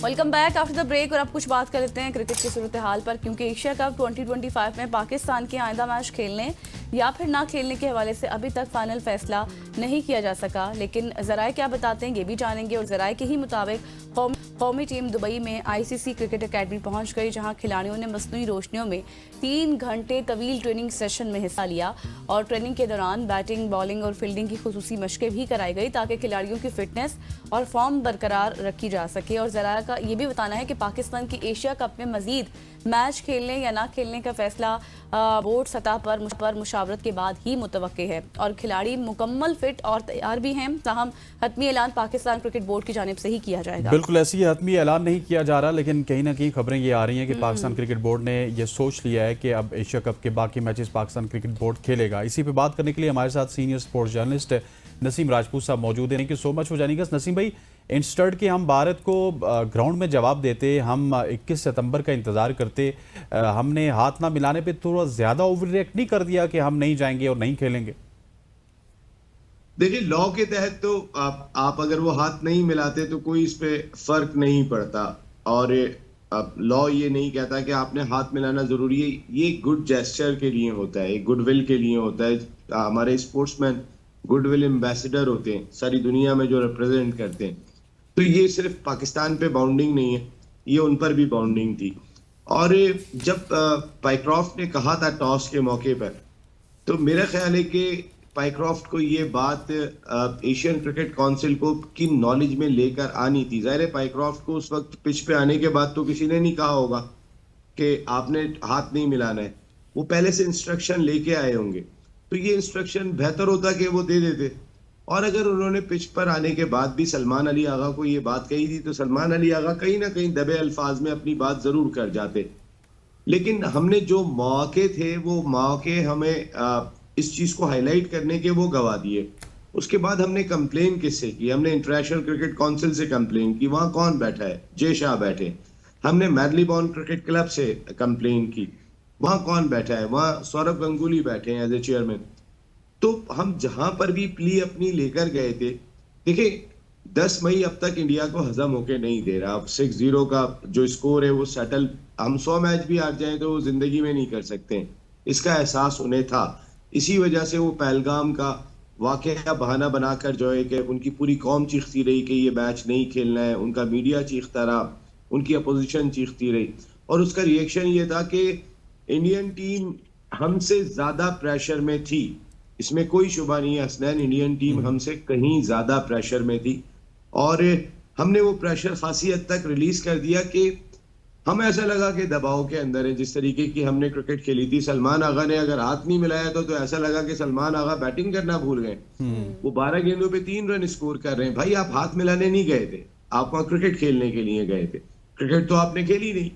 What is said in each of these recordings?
Welcome back after the break. और अब कुछ बात कर लेते हैं क्रिकेट की सूरत हाल पर, क्योंकि एशिया कप 2025 में पाकिस्तान के आइंदा मैच खेलने या फिर ना खेलने के हवाले से अभी तक फाइनल फैसला नहीं किया जा सका। लेकिन ज़राए क्या बताते हैं ये भी जानेंगे। और ज़राए के ही मुताबिक कौमी टीम दुबई में आईसीसी क्रिकेट अकेडमी पहुंच गई, जहां खिलाड़ियों ने मसनूई रोशनियों में 3 घंटे तवील ट्रेनिंग सेशन में हिस्सा लिया। और ट्रेनिंग के दौरान बैटिंग, बॉलिंग और फील्डिंग की खुसूसी मशकें भी कराई गई, ताकि खिलाड़ियों की फिटनेस और फॉर्म बरकरार रखी जा सके। और ज़राए का ये भी बताना है कि पाकिस्तान की एशिया कप में मजीद मैच खेलने या ना खेलने का फैसला बोर्ड सतह पर मुशावरत के बाद ही मुतवक्के है। और खिलाड़ी मुकम्मल फिट और तैयार भी हैं, ताहम हतमी ऐलान पाकिस्तान क्रिकेट बोर्ड की जानिब से ही किया जाएगा। बिल्कुल ऐसी हतमी ऐलान नहीं किया जा रहा, लेकिन कहीं ना कहीं खबरें ये आ रही हैं कि पाकिस्तान क्रिकेट बोर्ड ने ये सोच लिया है कि अब एशिया कप के बाकी मैचेस पाकिस्तान क्रिकेट बोर्ड खेलेगा। इसी पे बात करने के लिए हमारे साथ senior sports journalist Naseem Rajput साहब मौजूद हैं। Thank you so much for joining us. Naseem भाई, इंस्टेड के हम भारत को ग्राउंड में जवाब देते, हम 21 सितंबर का इंतज़ार करते, हमने हाथ ना मिलाने पे थोड़ा ज़्यादा ओवर रिएक्ट नहीं कर दिया कि हम नहीं जाएंगे और नहीं खेलेंगे? देखिए, लॉ के तहत तो आप अगर वो हाथ नहीं मिलाते तो कोई इस पे फर्क नहीं पड़ता। और लॉ ये नहीं कहता कि आपने हाथ मिलाना जरूरी है। ये गुड जेस्चर के लिए होता है, गुडविल के लिए होता है। हमारे स्पोर्ट्समैन गुडविल एम्बेसडर होते हैं सारी दुनिया में जो रिप्रेजेंट करते हैं। तो ये सिर्फ पाकिस्तान पे बाउंडिंग नहीं है, ये उन पर भी बाउंडिंग थी। और जब पाइक्रॉफ्ट ने कहा था टॉस के मौके पर, तो मेरा ख्याल है कि पाइक्रॉफ्ट को ये बात एशियन क्रिकेट काउंसिल को की नॉलेज में लेकर आनी थी। ज़ाहिर है पाइक्रॉफ्ट को उस वक्त पिच पे आने के बाद तो किसी ने नहीं कहा होगा कि आपने हाथ नहीं मिलाना है, वो पहले से इंस्ट्रक्शन लेके आए होंगे। तो ये इंस्ट्रक्शन बेहतर होता कि वो दे देते। और अगर उन्होंने पिच पर आने के बाद भी सलमान अली आगा को ये बात कही थी, तो सलमान अली आगा कहीं ना कहीं दबे अल्फाज में अपनी बात जरूर कर जाते। लेकिन हमने जो मौके थे वो मौके हमें इस चीज को हाईलाइट करने के वो गवा दिए। उसके बाद हमने कंप्लेन किससे की? हमने इंटरनेशनल क्रिकेट काउंसिल से कंप्लेन की। वहां कौन बैठा है? जय शाह बैठे। हमने मैडलीबॉर्न क्रिकेट क्लब से कंप्लेन की। वहां कौन बैठा है? वहां सौरभ गंगुली बैठे हैं एज ए चेयरमैन। तो हम जहां पर भी प्ली अपनी लेकर गए थे, देखिए 10 मई अब तक इंडिया को हजम होके नहीं दे रहा। अब 6-0 का जो स्कोर है वो सेटल, हम 100 मैच भी हार जाएं तो वो जिंदगी में नहीं कर सकते। इसका एहसास उन्हें था। इसी वजह से वो पहलगाम का वाकया बहाना बनाकर जो है कि उनकी पूरी कौम चीखती रही कि ये मैच नहीं खेलना है, उनका मीडिया चीखता रहा, उनकी अपोजिशन चीखती रही। और उसका रिएक्शन ये था कि इंडियन टीम हमसे ज्यादा प्रेशर में थी, इसमें कोई शुबा नहीं है हसनैन। इंडियन टीम हमसे कहीं ज्यादा प्रेशर में थी और हमने वो प्रेशर खासी हद तक रिलीज कर दिया कि हम ऐसा लगा कि दबाव के अंदर है। जिस तरीके की हमने क्रिकेट खेली थी, सलमान आगा ने अगर हाथ नहीं मिलाया तो ऐसा लगा कि सलमान आगा बैटिंग करना भूल गए। वो 12 गेंदों पे 3 रन स्कोर कर रहे हैं। भाई आप हाथ मिलाने नहीं गए थे, आप वहां क्रिकेट खेलने के लिए गए थे। क्रिकेट तो आपने खेली नहीं।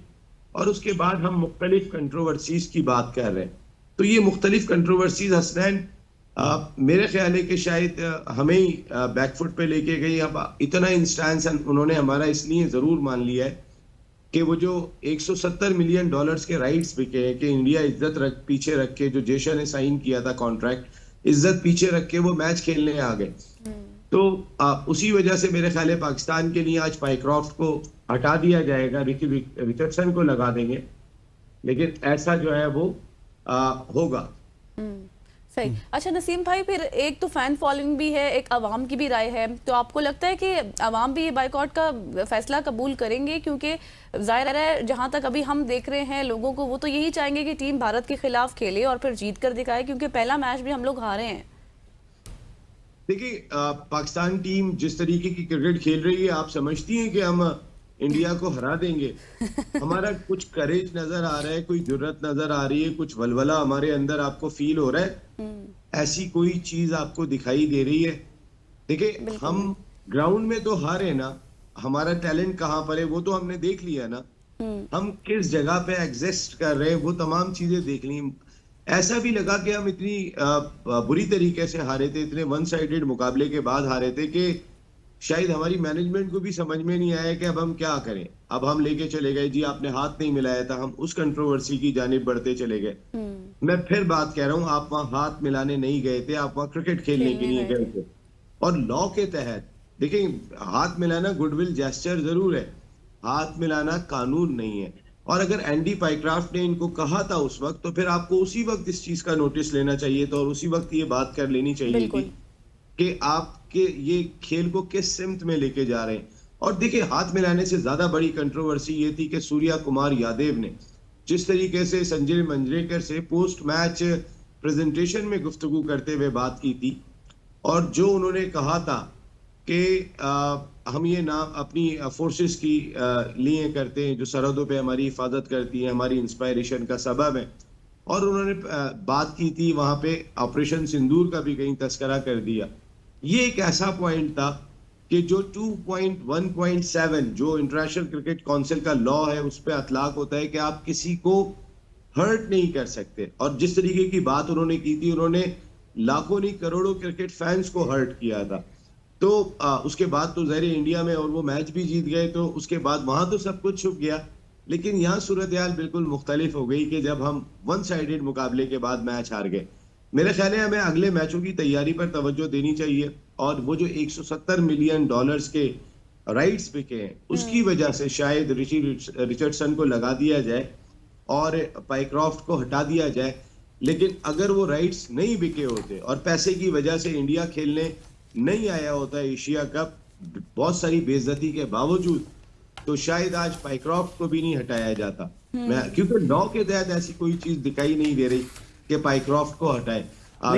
और उसके बाद हम मुख्तलिफ कंट्रोवर्सीज की बात कर रहे हैं। तो ये मुख्तलिफ कंट्रोवर्सीज हसनैन मेरे ख्याल है कि शायद हमें ही बैकफुट पे लेके गई। अब इतना इंस्टेंस उन्होंने हमारा इसलिए जरूर मान लिया है कि वो जो 170 मिलियन डॉलर्स के राइट्स बिके हैं कि इंडिया इज्जत पीछे रख के, जो जेशा ने साइन किया था कॉन्ट्रैक्ट, इज्जत पीछे रख के वो मैच खेलने आ गए। तो उसी वजह से मेरे ख्याल है पाकिस्तान के लिए आज पाइक्रॉफ्ट को हटा दिया जाएगा, रिचर्डसन को लगा देंगे। लेकिन ऐसा जो है वो होगा। सही। अच्छा नसीम भाई, फिर एक तो फैन फॉलोइंग भी है, एक अवाम की भी राय है। तो आपको लगता है कि अवाम भी ये बाइकआउट का फैसला कबूल करेंगे? क्योंकि जाहिर है जहां तक अभी हम देख रहे हैं लोगों को, वो तो यही चाहेंगे कि टीम भारत के खिलाफ खेले और फिर जीत कर दिखाए, क्योंकि पहला मैच भी हम लोग हारे हैं। देखिए, पाकिस्तान टीम जिस तरीके की क्रिकेट खेल रही है, आप समझती हैं कि हम इंडिया को हरा देंगे? हमारा कुछ करेज नजर आ रहा है, कोई जुर्रत नजर आ रही है, कुछ वलवला हमारे अंदर आपको फील हो रहा है? ऐसी कोई चीज आपको दिखाई दे रही है? देखिए, हम ग्राउंड में तो हारे ना, हमारा टैलेंट कहाँ पर है वो तो हमने देख लिया ना। हम किस जगह पे एग्जिस्ट कर रहे हैं वो तमाम चीजें देख ली। ऐसा भी लगा कि हम इतनी बुरी तरीके से हारे थे, इतने वन साइडेड मुकाबले के बाद हारे थे कि शायद हमारी मैनेजमेंट को भी समझ में नहीं आया कि अब हम क्या करें। अब हम लेके चले गए जी आपने हाथ नहीं मिलाया था, हम उस कंट्रोवर्सी की जानिब बढ़ते चले गए। मैं फिर बात कह रहा हूँ, आप वहां हाथ मिलाने नहीं गए थे, आप वहां क्रिकेट खेलने के लिए गए थे। और लॉ के तहत देखिए, हाथ मिलाना गुडविल जेस्चर जरूर है, हाथ मिलाना कानून नहीं है। और अगर एंडी पाइक्राफ्ट ने इनको कहा था उस वक्त, तो फिर आपको उसी वक्त इस चीज का नोटिस लेना चाहिए था और उसी वक्त ये बात कर लेनी चाहिए थी कि आपके ये खेल को किस सिमत में लेके जा रहे हैं। और देखिए, हाथ मिलाने से ज्यादा बड़ी कंट्रोवर्सी ये थी कि सूर्या कुमार यादव ने जिस तरीके से संजय मंजरेकर से पोस्ट मैच प्रेजेंटेशन में गुफ्तगू करते हुए बात की थी, और जो उन्होंने कहा था कि हम ये नाम अपनी फोर्सेस की लिए करते हैं जो सरहदों पे हमारी हिफाजत करती है, हमारी इंस्पायरेशन का सबब है। और उन्होंने बात की थी वहां पे ऑपरेशन सिंदूर का भी कहीं तस्करा कर दिया। ये एक ऐसा पॉइंट था कि जो 2.1.7 जो इंटरनेशनल क्रिकेट काउंसिल का लॉ है उस पर अतलाक होता है कि आप किसी को हर्ट नहीं कर सकते। और जिस तरीके की बात उन्होंने की थी, उन्होंने लाखों नहीं करोड़ों क्रिकेट फैंस को हर्ट किया था। तो उसके बाद तो ज़ाहिर इंडिया में और वो मैच भी जीत गए, तो उसके बाद वहां तो सब कुछ छुप गया। लेकिन यहाँ सूरत हाल बिल्कुल मुख्तलिफ हो गई कि जब हम वन साइडेड मुकाबले के बाद मैच हार गए। मेरे ख्याल है हमें अगले मैचों की तैयारी पर तवज्जो देनी चाहिए, और वो जो $170 मिलियन के राइट्स बिके हैं उसकी वजह से शायद रिचर्डसन को लगा दिया जाए और पाइक्रॉफ्ट को हटा दिया जाए। लेकिन अगर वो राइट्स नहीं बिके होते और पैसे की वजह से इंडिया खेलने नहीं आया होता एशिया कप बहुत सारी बेइज्जती के बावजूद, तो शायद आज पाइक्रॉफ्ट को भी नहीं हटाया जाता। क्योंकि लॉ के तहत ऐसी कोई चीज दिखाई नहीं दे रही कि पाइक्रॉफ्ट को हटाए।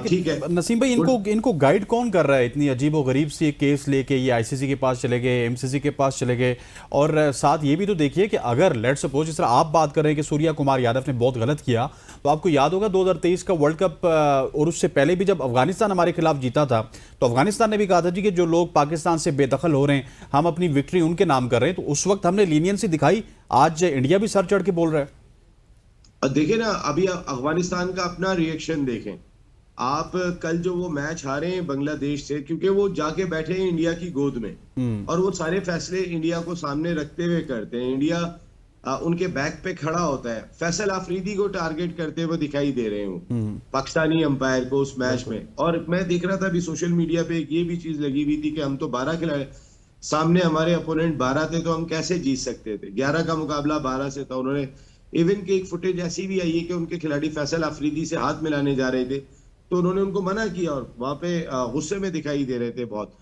ठीक है नसीम भाई, इनको गाइड कौन कर रहा है? इतनी अजीबो गरीब सी एक केस लेके ये आईसीसी के पास चले गए, एमसीसी के पास चले गए, और साथ ये भी तो देखिए कि अगर लेट सपोज जिस तरह आप बात कर रहे हैं कि सूर्या कुमार यादव ने बहुत गलत किया, तो आपको याद होगा 2023 का वर्ल्ड कप और उससे पहले भी जब अफगानिस्तान हमारे खिलाफ जीता था, तो अफगानिस्तान ने भी कहा था जी कि जो लोग पाकिस्तान से बेदखल हो रहे हैं हम अपनी विक्ट्री उनके नाम कर रहे हैं। तो उस वक्त हमने लीनियंसी दिखाई, आज इंडिया भी सर चढ़ के बोल रहा है। देखिए ना, अभी अफगानिस्तान का अपना रिएक्शन देखें आप। कल जो वो मैच हारे हैं बांग्लादेश से, क्योंकि वो जाके बैठे हैं इंडिया की गोद में और वो सारे फैसले इंडिया को सामने रखते हुए करते हैं। इंडिया उनके बैक पे खड़ा होता है। फैसल अफरीदी को टारगेट करते हुए दिखाई दे रहे हैं पाकिस्तानी अंपायर को उस मैच में। और मैं देख रहा था अभी सोशल मीडिया पे एक ये भी चीज लगी हुई थी कि हम तो 12 खिलाड़ी, सामने हमारे अपोनेंट 12 थे, तो हम कैसे जीत सकते थे? 11 का मुकाबला 12 से था। उन्होंने इवन की एक फुटेज ऐसी भी आई है कि उनके खिलाड़ी फैसल अफरीदी से हाथ मिलाने जा रहे थे, तो उन्होंने उनको मना किया और वहां पे गुस्से में दिखाई दे रहे थे बहुत।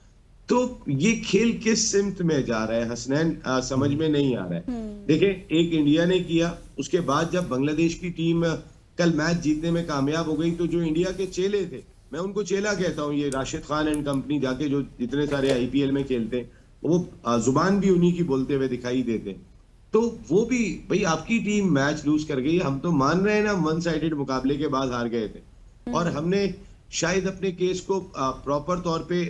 तो ये खेल किस सिमत में जा रहा है हसनैन, समझ में नहीं आ रहा है। देखिए, एक इंडिया ने किया, उसके बाद जब बांग्लादेश की टीम कल मैच जीतने में कामयाब हो गई, तो जो इंडिया के चेले थे, मैं उनको चेला कहता हूँ, ये राशिद खान एंड कंपनी जाके जो जितने सारे आईपीएल में खेलते हैं, वो जुबान भी उन्हीं की बोलते हुए दिखाई देते। तो वो भी भाई आपकी टीम मैच लूज कर गई, हम तो मान रहे हैं ना वन साइडेड मुकाबले के बाद हार गए थे, और हमने शायद अपने केस को प्रॉपर तौर पे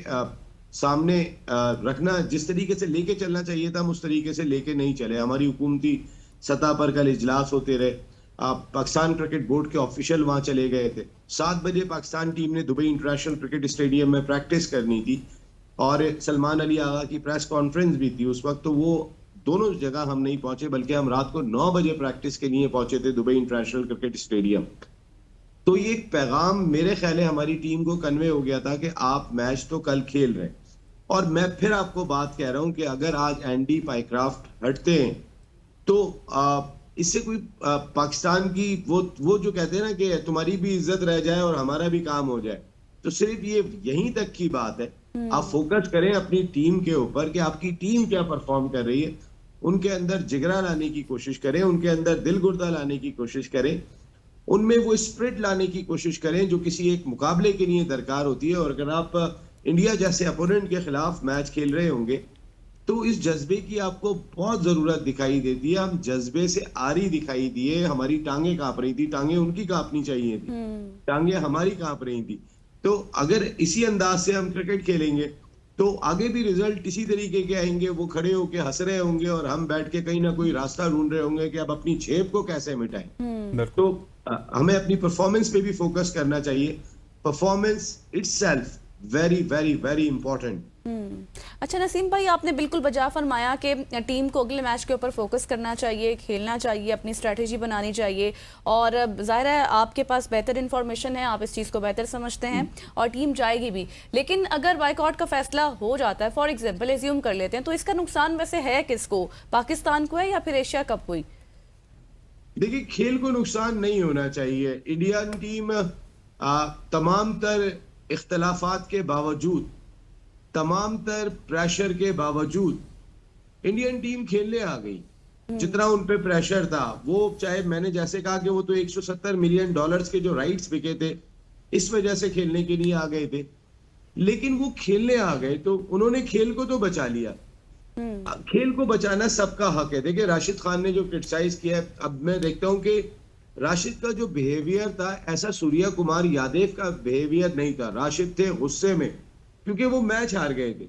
सामने रखना, जिस तरीके से लेके चलना चाहिए था हम उस तरीके से लेके नहीं चले। हमारी हुकूमती सतह पर कल इजलास होते रहे, पाकिस्तान क्रिकेट बोर्ड के ऑफिशियल वहां चले गए थे। 7 बजे पाकिस्तान टीम ने दुबई इंटरनेशनल क्रिकेट स्टेडियम में प्रैक्टिस करनी थी, और सलमान अली आगा की प्रेस कॉन्फ्रेंस भी थी उस वक्त। तो वो दोनों जगह हम नहीं पहुंचे, बल्कि हम रात को 9 बजे प्रैक्टिस के लिए पहुंचे थे दुबई इंटरनेशनल क्रिकेट स्टेडियम। तो ये एक पैगाम मेरे ख्याल है हमारी टीम को कन्वे हो गया था कि आप मैच तो कल खेल रहे हैं। और मैं फिर आपको बात कह रहा हूं कि अगर आज एंडी पाइक्राफ्ट हटते हैं, तो इससे कोई पाकिस्तान की वो जो कहते हैं ना कि तुम्हारी भी इज्जत रह जाए और हमारा भी काम हो जाए, तो सिर्फ ये यहीं तक की बात है। आप फोकस करें अपनी टीम के ऊपर कि आपकी टीम क्या परफॉर्म कर रही है, उनके अंदर जिगरा लाने की कोशिश करें, उनके अंदर दिल गुर्दा लाने की कोशिश करें, उनमें वो स्प्रिट लाने की कोशिश करें जो किसी एक मुकाबले के लिए दरकार होती है। और अगर आप इंडिया जैसे अपोनेंट के खिलाफ मैच खेल रहे होंगे, तो इस जज्बे की आपको बहुत जरूरत दिखाई देती है। हम जज्बे से आरी दिखाई दिए, हमारी टांगे कांप रही थी, टांगे उनकी कांपनी चाहिए थी, टांगे हमारी कांप रही थी। तो अगर इसी अंदाज से हम क्रिकेट खेलेंगे, तो आगे भी रिजल्ट इसी तरीके के आएंगे। वो खड़े होके हंस रहे होंगे और हम बैठ के कहीं ना कोई रास्ता ढूंढ रहे होंगे कि अब अपनी झेप को कैसे मिटाएं। तो हमें अपनी परफॉर्मेंस पे भी फोकस करना चाहिए। Performance itself very very very important. अच्छा नसीम भाई, आपने बिल्कुल बजा फरमाया कि टीम को अगले मैच के ऊपर फोकस करना चाहिए, खेलना चाहिए, अपनी स्ट्रेटेजी बनानी चाहिए। और ज़ाहिर है आपके पास बेहतर इन्फॉर्मेशन है, आप इस चीज़ को बेहतर समझते हैं और टीम जाएगी भी। लेकिन अगर बाइकआउट का फैसला हो जाता है, फॉर एग्जाम्पल एज्यूम कर लेते हैं, तो इसका नुकसान वैसे है किसको, पाकिस्तान को है या फिर एशिया कप को ही? देखिए, खेल को नुकसान नहीं होना चाहिए। इंडियन टीम तमाम तर इख्तलाफात के बावजूद, तमाम तर प्रेशर के बावजूद इंडियन टीम खेलने आ गई। जितना उन पे प्रेशर था, वो चाहे मैंने जैसे कहा कि वो तो 170 मिलियन डॉलर्स के जो राइट्स बिके थे इस वजह से खेलने के लिए आ गए थे, लेकिन वो खेलने आ गए तो उन्होंने खेल को तो बचा लिया। खेल को बचाना सबका हक है। देखिए, राशिद खान ने जो क्रिटिसाइज किया है, अब मैं देखता हूं कि राशिद का जो बिहेवियर था ऐसा सूर्या कुमार यादव का बिहेवियर नहीं था। राशिद थे गुस्से में क्योंकि वो मैच हार गए थे।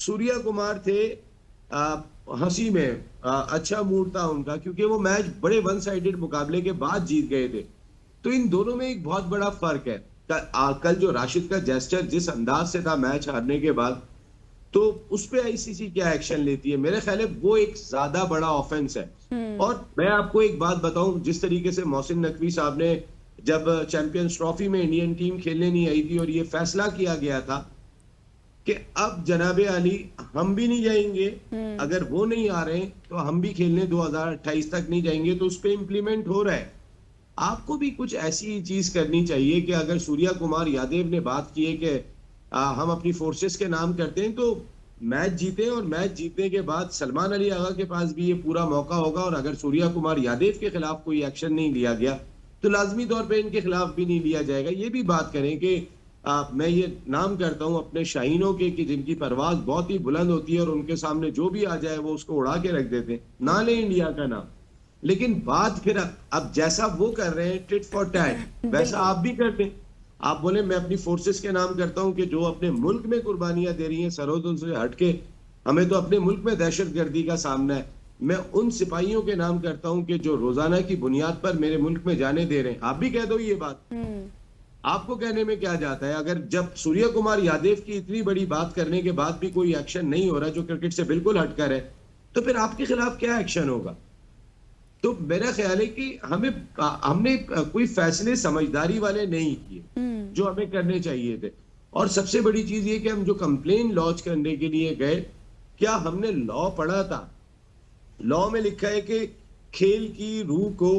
सूर्या कुमार थे हंसी में, अच्छा मूड था उनका क्योंकि वो मैच बड़े वन साइडेड मुकाबले के बाद जीत गए थे। तो इन दोनों में एक बहुत बड़ा फर्क है। कल जो राशिद का जेस्चर जिस अंदाज से था मैच हारने के बाद, तो उस पे आईसीसी क्या एक्शन लेती है, मेरे ख्याल है वो एक ज्यादा बड़ा ऑफेंस है। और मैं आपको एक बात बताऊं, जिस तरीके से मोहसिन नकवी साहब ने जब चैंपियंस ट्रॉफी में इंडियन टीम खेलने नहीं आई थी और ये फैसला किया गया था कि अब जनाबे अली हम भी नहीं जाएंगे, अगर वो नहीं आ रहे तो हम भी खेलने 2028 तक नहीं जाएंगे, तो उस पर इंप्लीमेंट हो रहा है। आपको भी कुछ ऐसी चीज करनी चाहिए कि अगर सूर्या कुमार यादव ने बात की है कि हम अपनी फोर्सेस के नाम करते हैं तो मैच जीते, और मैच जीतने के बाद सलमान अली आगा के पास भी ये पूरा मौका होगा। और अगर सूर्या कुमार यादव के खिलाफ कोई एक्शन नहीं लिया गया तो लाजमी तौर पे इनके खिलाफ भी नहीं लिया जाएगा। ये भी बात करें कि मैं ये नाम करता हूं अपने शाहीनों के कि जिनकी परवाज बहुत ही बुलंद होती है और उनके सामने जो भी आ जाए वो उसको उड़ा के रख देते हैं, ना ले इंडिया का नाम। लेकिन बात फिर अब जैसा वो कर रहे हैं टिट फॉर टैट, वैसा आप भी करते हैं। आप बोले मैं अपनी फोर्सेस के नाम करता हूं कि जो अपने मुल्क में कुर्बानियां दे रही हैं सरहदों से हटके, हमें तो अपने मुल्क में दहशतगर्दी का सामना है। मैं उन सिपाहियों के नाम करता हूं कि जो रोजाना की बुनियाद पर मेरे मुल्क में जाने दे रहे हैं। आप भी कह दो ये बात, आपको कहने में क्या जाता है। अगर जब सूर्या कुमार यादव की इतनी बड़ी बात करने के बाद भी कोई एक्शन नहीं हो रहा जो क्रिकेट से बिल्कुल हटकर है, तो फिर आपके खिलाफ क्या एक्शन होगा। तो मेरा ख्याल है कि हमने कोई फैसले समझदारी वाले नहीं किए जो हमें करने चाहिए थे। और सबसे बड़ी चीज ये कि हम जो कंप्लेन लॉन्च करने के लिए गए, क्या हमने लॉ पढ़ा था। लॉ में लिखा है कि खेल की रूह को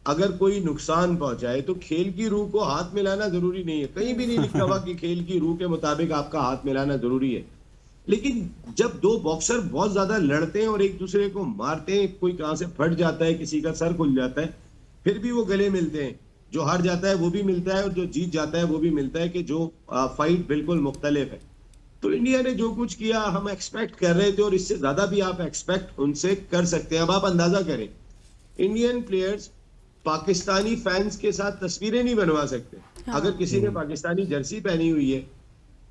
अगर कोई नुकसान पहुंचाए तो खेल की रूह को हाथ मिलाना जरूरी नहीं है। कहीं भी नहीं लिखा हुआ कि खेल की रूह के मुताबिक आपका हाथ मिलाना जरूरी है। लेकिन जब दो बॉक्सर बहुत ज्यादा लड़ते हैं और एक दूसरे को मारते हैं, कोई कहां से फट जाता है, किसी का सर खुल जाता है, फिर भी वो गले मिलते हैं। जो हार जाता है वो भी मिलता है और जो जीत जाता है वो भी मिलता है कि जो फाइट बिल्कुल मुख्तलिफ है। तो इंडिया ने जो कुछ किया हम एक्सपेक्ट कर रहे थे और इससे ज्यादा भी आप एक्सपेक्ट उनसे कर सकते हैं। अब आप अंदाजा करें, इंडियन प्लेयर्स पाकिस्तानी फैंस के साथ तस्वीरें नहीं बनवा सकते। अगर किसी ने पाकिस्तानी जर्सी पहनी हुई है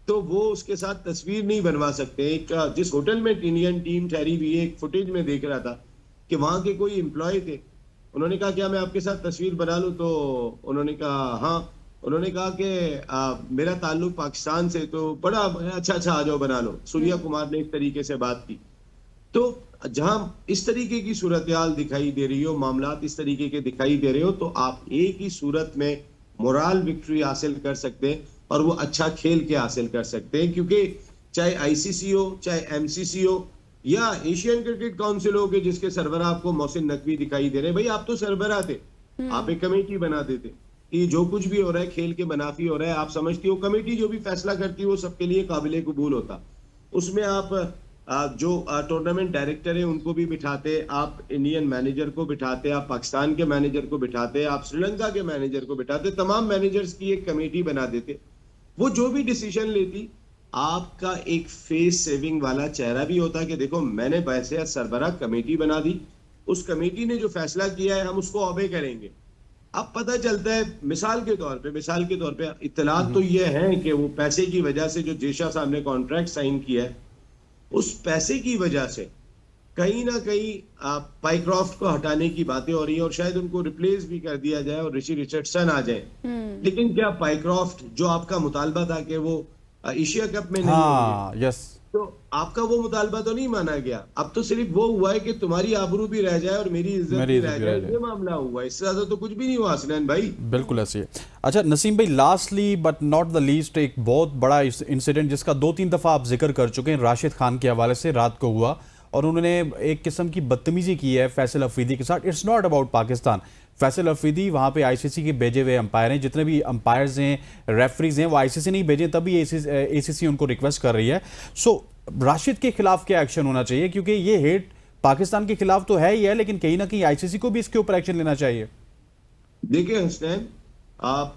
तो वो उसके साथ तस्वीर नहीं बनवा सकते। एक जिस होटल में इंडियन टीम ठहरी हुई है, एक फुटेज में देख रहा था कि वहां के कोई एम्प्लॉय थे, उन्होंने कहा क्या मैं आपके साथ तस्वीर बना लूं, तो उन्होंने कहा हाँ। उन्होंने कहा कि मेरा ताल्लुक पाकिस्तान से, तो बड़ा अच्छा आ जाओ बना लो। सूर्या कुमार ने इस तरीके से बात की। तो जहां इस तरीके की सूरत हाल दिखाई दे रही हो, मामलात इस तरीके के दिखाई दे रहे हो, तो आप एक ही सूरत में मोरल विक्ट्री हासिल कर सकते हैं और वो अच्छा खेल के हासिल कर सकते हैं। क्योंकि चाहे आईसीसी हो, चाहे एमसीसी हो या एशियन क्रिकेट काउंसिल हो के जिसके सरबराह आपको मोहसिन नकवी दिखाई दे रहे हैं, भाई आप तो सरबराह थे, आप एक कमेटी बना देते कि जो कुछ भी हो रहा है खेल के मुनाफी हो रहा है, आप समझती हो कमेटी जो भी फैसला करती है वो सबके लिए काबिल कबूल होता। उसमें आप जो टूर्नामेंट डायरेक्टर है उनको भी बिठाते, आप इंडियन मैनेजर को बिठाते, आप पाकिस्तान के मैनेजर को बिठाते, आप श्रीलंका के मैनेजर को बिठाते, तमाम मैनेजर्स की एक कमेटी बना देते। वो जो भी डिसीजन लेती, आपका एक फेस सेविंग वाला चेहरा भी होता कि देखो मैंने वैसे सरबराह कमेटी बना दी, उस कमेटी ने जो फैसला किया है हम उसको ऑबे करेंगे। अब पता चलता है मिसाल के तौर पे इत्तलात तो ये है कि वो पैसे की वजह से जो जेशा साहब ने कॉन्ट्रैक्ट साइन किया है, उस पैसे की वजह से कहीं ना कहीं पाइक्रॉफ्ट को हटाने की बातें हो रही है और शायद उनको रिप्लेस भी कर दिया जाए और ऋषि रिचर्डसन आ जाए। लेकिन क्या पाइक्रॉफ्ट जो आपका मुतालबा था कि वो एशिया कप में नहीं होंगे, हाँ यस, तो आपका वो मुतालबा तो नहीं माना गया। अब तो सिर्फ वो हुआ है कि तुम्हारी आबरू भी रह जाए और मेरी इज्जत भी रह जाए, ये मामला हुआ है। इससे ज्यादा तो कुछ भी नहीं हुआ हसनैन भाई। बिल्कुल ऐसे ही है। अच्छा नसीम भाई, lastly but not the least, एक बहुत बड़ा इंसिडेंट जिसका 2-3 दफ़ा आप जिक्र कर चुके हैं, राशिद खान के हवाले से रात को हुआ और उन्होंने एक किस्म की बदतमीजी की है फैसल अफरीदी के साथ। It's not about Pakistan. Faisal Afridi वहाँ पे आईसीसी के भेजे हुए अंपायर हैं, जितने भी अंपायर्स हैं, रेफरीज हैं, वो आईसीसी नहीं भेजे, तभी एसीसी उनको रिक्वेस्ट कर रही है। सो राशिद के खिलाफ क्या एक्शन होना चाहिए, क्योंकि ये हेट पाकिस्तान के खिलाफ तो है ही है, लेकिन कहीं ना कहीं आईसीसी को भी इसके ऊपर एक्शन लेना चाहिए। देखिए हसनैन,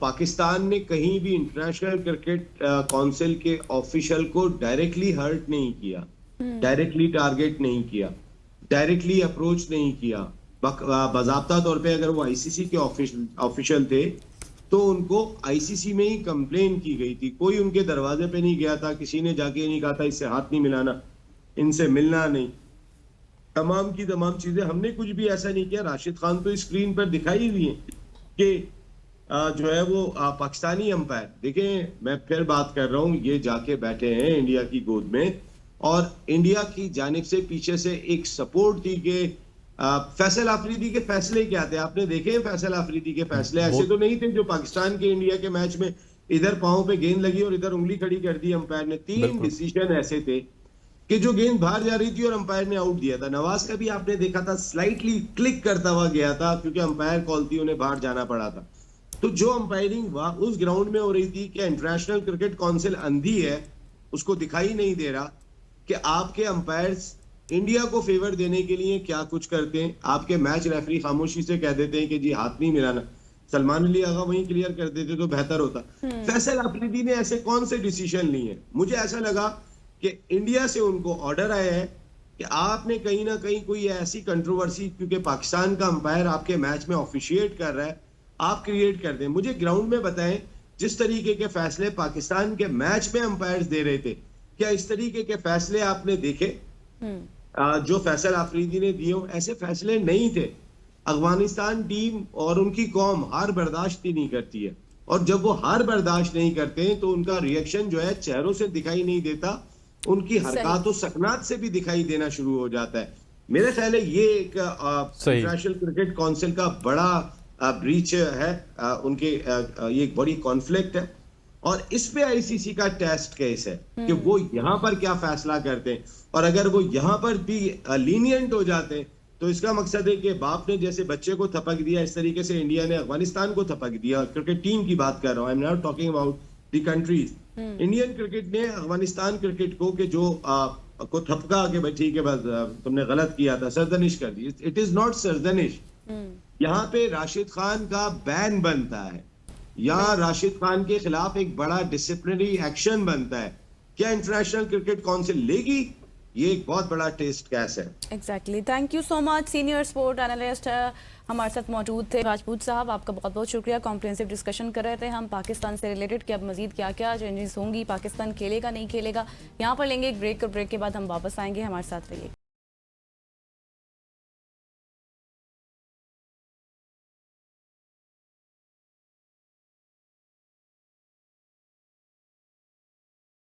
पाकिस्तान ने कहीं भी इंटरनेशनल क्रिकेट काउंसिल के ऑफिशियल को डायरेक्टली हर्ट नहीं किया, डायरेक्टली टारगेट नहीं किया, डायरेक्टली अप्रोच नहीं किया। बाज़ाब्ता तौर पे अगर वो आईसीसी के ऑफिशियल थे तो उनको आईसीसी में ही कंप्लेन की गई थी। कोई उनके दरवाजे पे नहीं गया था, किसी ने जाके नहीं कहा था इससे हाथ नहीं मिलाना, इनसे मिलना नहीं। तमाम की तमाम चीजें हमने कुछ भी ऐसा नहीं किया। राशिद खान तो स्क्रीन पर दिखाई दिए कि जो है वो पाकिस्तानी अंपायर, देखें मैं फिर बात कर रहा हूँ, ये जाके बैठे हैं इंडिया की गोद में और इंडिया की जानिब से पीछे से एक सपोर्ट थी कि फैसल अफरीदी के फैसले क्या थे। आपने देखे हैं फैसल अफरीदी के फैसले ऐसे तो नहीं थे जो पाकिस्तान के इंडिया के मैच में इधर पांव पे गेंद लगी और इधर उंगली खड़ी कर दी अंपायर ने। 3 डिसीजन ऐसे थे कि जो गेंद बाहर जा रही थी और अंपायर ने आउट दिया था। नवाज का भी आपने देखा था, स्लाइटली क्लिक करता हुआ गया था क्योंकि अंपायर कॉल थी, उन्हें बाहर जाना पड़ा था। तो जो अंपायरिंग उस ग्राउंड में हो रही थी कि इंटरनेशनल क्रिकेट काउंसिल अंधी है, उसको दिखाई नहीं दे रहा कि आपके अंपायर्स इंडिया को फेवर देने के लिए क्या कुछ करते हैं। आपके मैच रेफरी खामोशी से कह देते हैं कि जी हाथ नहीं मिलाना। सलमान अली आगा वहीं क्लियर कर देते तो बेहतर होता। फैसल अफरीदी ने ऐसे कौन से डिसीजन लिए? मुझे ऐसा लगा कि इंडिया से उनको ऑर्डर आया है कि आपने कहीं ना कहीं कोई ऐसी कंट्रोवर्सी, क्योंकि पाकिस्तान का अंपायर आपके मैच में ऑफिशिएट कर रहा है, आप क्रिएट कर दें। मुझे ग्राउंड में बताएं, जिस तरीके के फैसले पाकिस्तान के मैच में अंपायर्स दे रहे थे, क्या इस तरीके के फैसले आपने देखे जो फैसल अफरीदी ने दिए? ऐसे फैसले नहीं थे। अफगानिस्तान टीम और उनकी कौम हार बर्दाश्त ही नहीं करती है, और जब वो हार बर्दाश्त नहीं करते हैं तो उनका रिएक्शन जो है चेहरों से दिखाई नहीं देता, उनकी हरकत और सकनात से भी दिखाई देना शुरू हो जाता है। मेरे ख्याल है ये एक इंटरनेशनल क्रिकेट काउंसिल का बड़ा ब्रीच है, उनके ये एक बड़ी कॉन्फ्लिक्ट है, और इस पे आईसीसी का टेस्ट केस है कि वो यहाँ पर क्या फैसला करते हैं। और अगर वो यहाँ पर भी लीनियंट हो जाते हैं तो इसका मकसद है कि बाप ने जैसे बच्चे को थपक दिया, इस तरीके से इंडिया ने अफगानिस्तान को थपक दिया। क्रिकेट टीम की बात कर रहा हूँ, I am not talking about the countries. Indian cricket ने अफगानिस्तान क्रिकेट को कि जो को थपका के भाई ठीक है बस तुमने गलत किया था, सरजनिश कर दी। इट इज नॉट सरजनिश। यहाँ पे राशिद खान का बैन बनता है, यहाँ राशिद खान के खिलाफ एक बड़ा डिसिप्लिनरी एक्शन बनता है। क्या इंटरनेशनल क्रिकेट काउंसिल लेगी? ये एक बहुत बड़ा टेस्ट केस है। Exactly. Thank you so much. Senior sport analyst हमारे साथ मौजूद थे राजपूत साहब, आपका बहुत बहुत शुक्रिया। कॉम्प्रिहेंसिव डिस्कशन कर रहे थे हम पाकिस्तान से रिलेटेड कि अब मजीद क्या क्या चेंजेस होंगी, पाकिस्तान खेलेगा नहीं खेलेगा। यहाँ पर लेंगे एक ब्रेक, और ब्रेक के बाद हम वापस आएंगे, हमारे साथ रहिए।